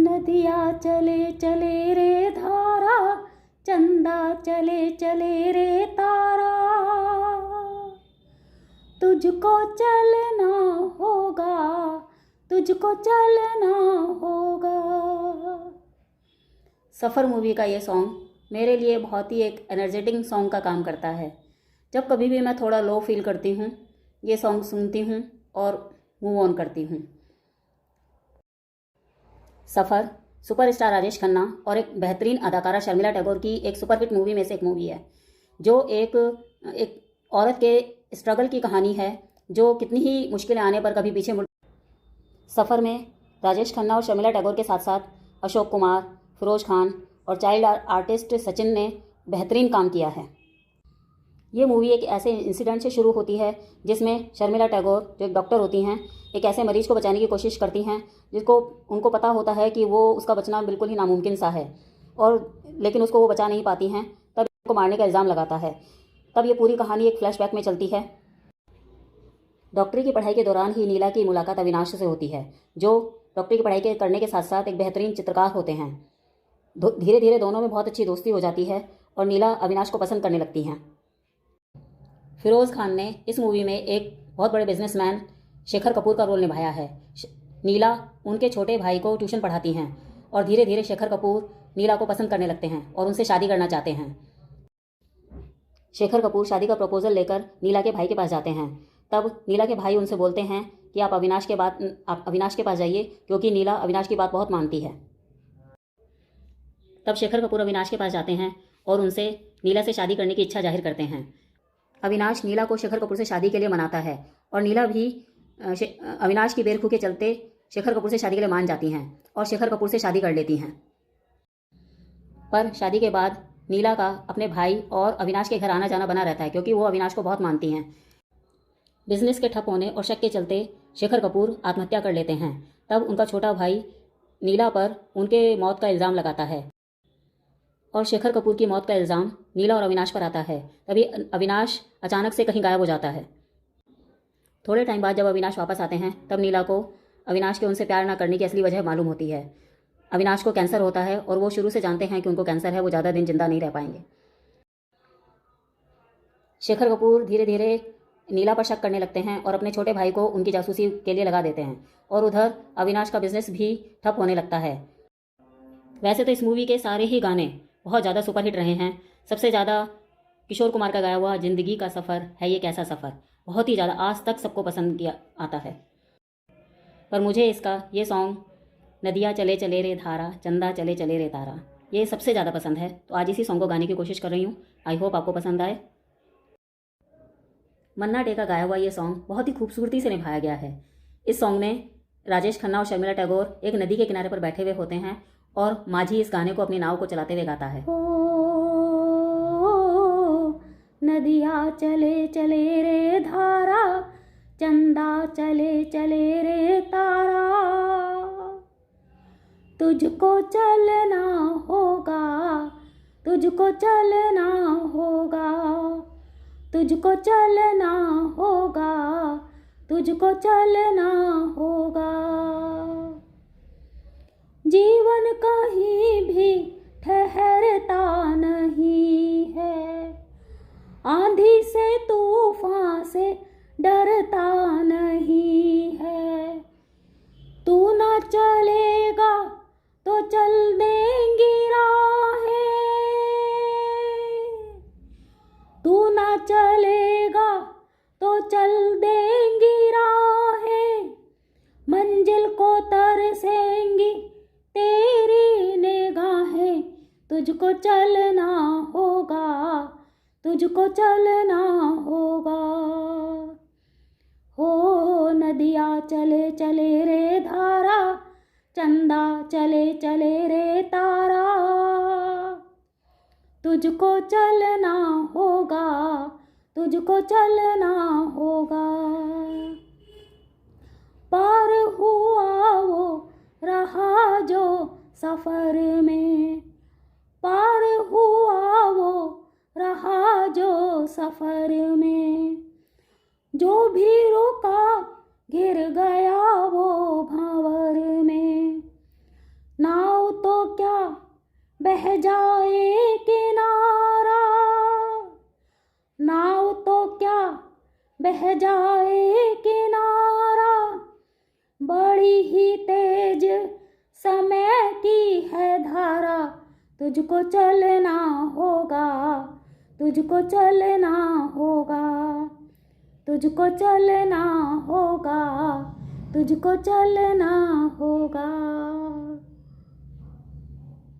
नदिया चले चले रे धारा, चंदा चले चले रे तारा, तुझको चलना होगा, तुझको चलना होगा। सफ़र मूवी का ये सॉन्ग मेरे लिए बहुत ही एक एनर्जेटिक सॉन्ग का काम करता है। जब कभी भी मैं थोड़ा लो फील करती हूँ, ये सॉन्ग सुनती हूँ और मूव ऑन करती हूँ। सफ़र सुपरस्टार राजेश खन्ना और एक बेहतरीन अदाकारा शर्मिला टैगोर की एक सुपरहिट मूवी में से एक मूवी है, जो एक औरत के स्ट्रगल की कहानी है, जो कितनी ही मुश्किलें आने पर कभी पीछे मुड़। सफ़र में राजेश खन्ना और शर्मिला टैगोर के साथ साथ अशोक कुमार, फिरोज खान और चाइल्ड आर्टिस्ट सचिन ने बेहतरीन काम किया है। ये मूवी एक ऐसे इंसिडेंट से शुरू होती है जिसमें शर्मिला टैगोर, जो एक डॉक्टर होती हैं, एक ऐसे मरीज को बचाने की कोशिश करती हैं जिसको उनको पता होता है कि वो उसका बचना बिल्कुल ही नामुमकिन सा है, और लेकिन उसको वो बचा नहीं पाती हैं। तब उसको मारने का इल्ज़ाम लगाता है। तब ये पूरी कहानी एक फ्लैशबैक में चलती है। डॉक्टरी की पढ़ाई के दौरान ही नीला की मुलाकात अविनाश से होती है, जो डॉक्टरी की पढ़ाई करने के साथ साथ एक बेहतरीन चित्रकार होते हैं। धीरे धीरे दोनों में बहुत अच्छी दोस्ती हो जाती है और नीला अविनाश को पसंद करने लगती हैं। फिरोज़ खान ने इस मूवी में एक बहुत बड़े बिजनेसमैन शेखर कपूर का रोल निभाया है। नीला उनके छोटे भाई को ट्यूशन पढ़ाती हैं और धीरे धीरे शेखर कपूर नीला को पसंद करने लगते हैं और उनसे शादी करना चाहते हैं। शेखर कपूर शादी का प्रपोजल लेकर नीला के भाई के पास जाते हैं। तब नीला के भाई उनसे बोलते हैं कि आप अविनाश के पास जाइए, क्योंकि नीला अविनाश की बात बहुत मानती है। तब शेखर कपूर अविनाश के पास जाते हैं और उनसे नीला से शादी करने की इच्छा जाहिर करते हैं। अविनाश नीला को शेखर कपूर से शादी के लिए मनाता है और नीला भी अविनाश की बेरखू के चलते शेखर कपूर से शादी के लिए मान जाती हैं और शेखर कपूर से शादी कर लेती हैं। पर शादी के बाद नीला का अपने भाई और अविनाश के घर आना जाना बना रहता है, क्योंकि वो अविनाश को बहुत मानती हैं। बिजनेस के ठप होने और शक के चलते शेखर कपूर आत्महत्या कर लेते हैं। तब उनका छोटा भाई नीला पर उनके मौत का इल्ज़ाम लगाता है और शेखर कपूर की मौत का इल्ज़ाम नीला और अविनाश पर आता है। तभी अविनाश अचानक से कहीं गायब हो जाता है। थोड़े टाइम बाद जब अविनाश वापस आते हैं, तब नीला को अविनाश के उनसे प्यार न करने की असली वजह मालूम होती है। अविनाश को कैंसर होता है और वो शुरू से जानते हैं कि उनको कैंसर है, वो ज़्यादा दिन जिंदा नहीं रह पाएंगे। शेखर कपूर धीरे धीरे नीला पर शक करने लगते हैं और अपने छोटे भाई को उनकी जासूसी के लिए लगा देते हैं, और उधर अविनाश का बिजनेस भी ठप होने लगता है। वैसे तो इस मूवी के सारे ही गाने बहुत ज़्यादा सुपरहिट रहे हैं। सबसे ज़्यादा किशोर कुमार का गाया हुआ ज़िंदगी का सफ़र है ये कैसा सफ़र बहुत ही ज़्यादा आज तक सबको पसंद किया आता है। पर मुझे इसका ये सॉन्ग नदिया चले चले रे धारा, चंदा चले चले रे तारा, ये सबसे ज़्यादा पसंद है। तो आज इसी सॉन्ग को गाने की कोशिश कर रही हूँ। आई होप आपको पसंद आए। मन्ना डे का गाया हुआ ये सॉन्ग बहुत ही खूबसूरती से निभाया गया है। इस सॉन्ग में राजेश खन्ना और शर्मिला टैगोर एक नदी के किनारे पर बैठे हुए होते हैं और माझी इस गाने को अपनी नाव को चलाते हुए गाता है। नदिया चले चले रे धारा, चंदा चले चले रे तारा, तुझको चलना होगा, तुझको चलना होगा, तुझको चलना होगा, तुझको चलना होगा। जीवन कहीं भी ठहरता नहीं है, आंधी से तूफान से डरता नहीं है। तू ना चलेगा तो चल देंगी राहें, तू ना चलेगा तो चल देंगी राहें, मंजिल को तरसेंगी तेरी निगाहें। तुझको चलना होगा, तुझको चलना होगा। हो नदिया चले चले रे धारा, चंदा चले चले रे तारा, तुझको चलना होगा, तुझको चलना होगा। पार हुआ वो रहा जो सफ़र में, पार हुआ वो रहा जो सफ़र में, जो भी रुका गिर गया वो भंवर में। ना बह जाए किनारा, नाव तो क्या बह जाए किनारा, बड़ी ही तेज समय की है धारा, तुझको चलना होगा, तुझको चलना होगा, तुझको चलना होगा, तुझको चलना होगा।